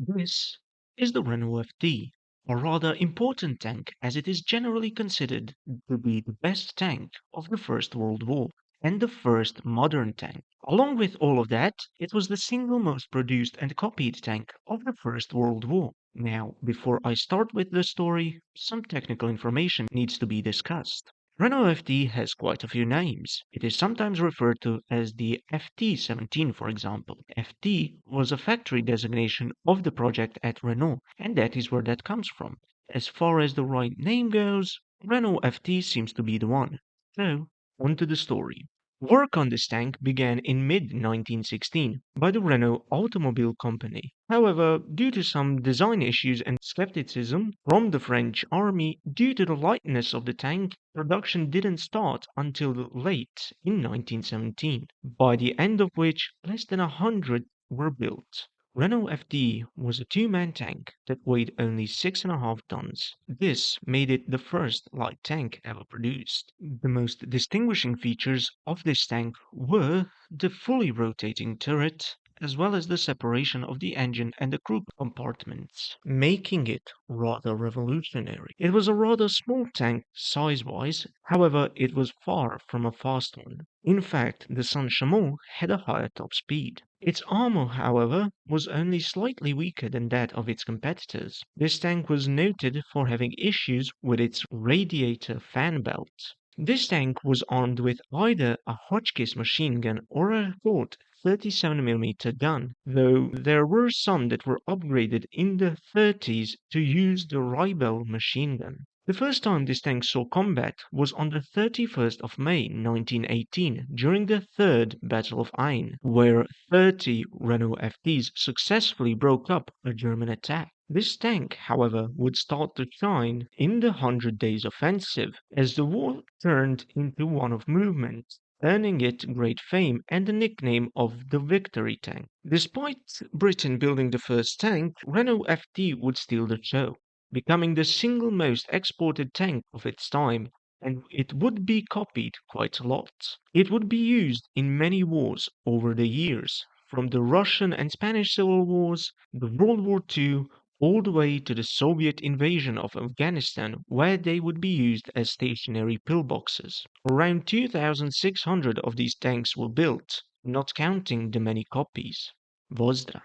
This is the Renault FD, a rather important tank as it is generally considered to be the best tank of the First World War and the first modern tank. Along with all of that, it was the single most produced and copied tank of the First World War. Now, before I start with the story, some technical information needs to be discussed. Renault FD has quite a few names. It is sometimes referred to as the FT-17, for example. FT was a factory designation of the project at Renault, and that is where that comes from. As far as the right name goes, Renault FT seems to be the one. So, on to the story. Work on this tank began in mid-1916 by the Renault Automobile Company. However, due to some design issues and skepticism from the French army due to the lightness of the tank, production didn't start until late in 1917, by the end of which less than 100 were built. Renault FD was a two-man tank that weighed only 6.5 tons. This made it the first light tank ever produced. The most distinguishing features of this tank were the fully rotating turret, as well as the separation of the engine and the crew compartments, making it rather revolutionary. It was a rather small tank size-wise, however, it was far from a fast one. In fact, the Saint-Chamond had a higher top speed. Its armor, however, was only slightly weaker than that of its competitors. This tank was noted for having issues with its radiator fan belt. This tank was armed with either a Hotchkiss machine gun or a short 37mm gun, though there were some that were upgraded in the 30s to use the Ribel machine gun. The first time this tank saw combat was on the 31st of May 1918 during the Third Battle of Aisne, where 30 Renault FDs successfully broke up a German attack. This tank, however, would start to shine in the Hundred Days Offensive as the war turned into one of movement, earning it great fame and the nickname of the Victory Tank. Despite Britain building the first tank, Renault FD would steal the show, becoming the single most exported tank of its time, and it would be copied quite a lot. It would be used in many wars over the years, from the Russian and Spanish Civil Wars, the World War II, all the way to the Soviet invasion of Afghanistan, where they would be used as stationary pillboxes. Around 2,600 of these tanks were built, not counting the many copies. Vozdra.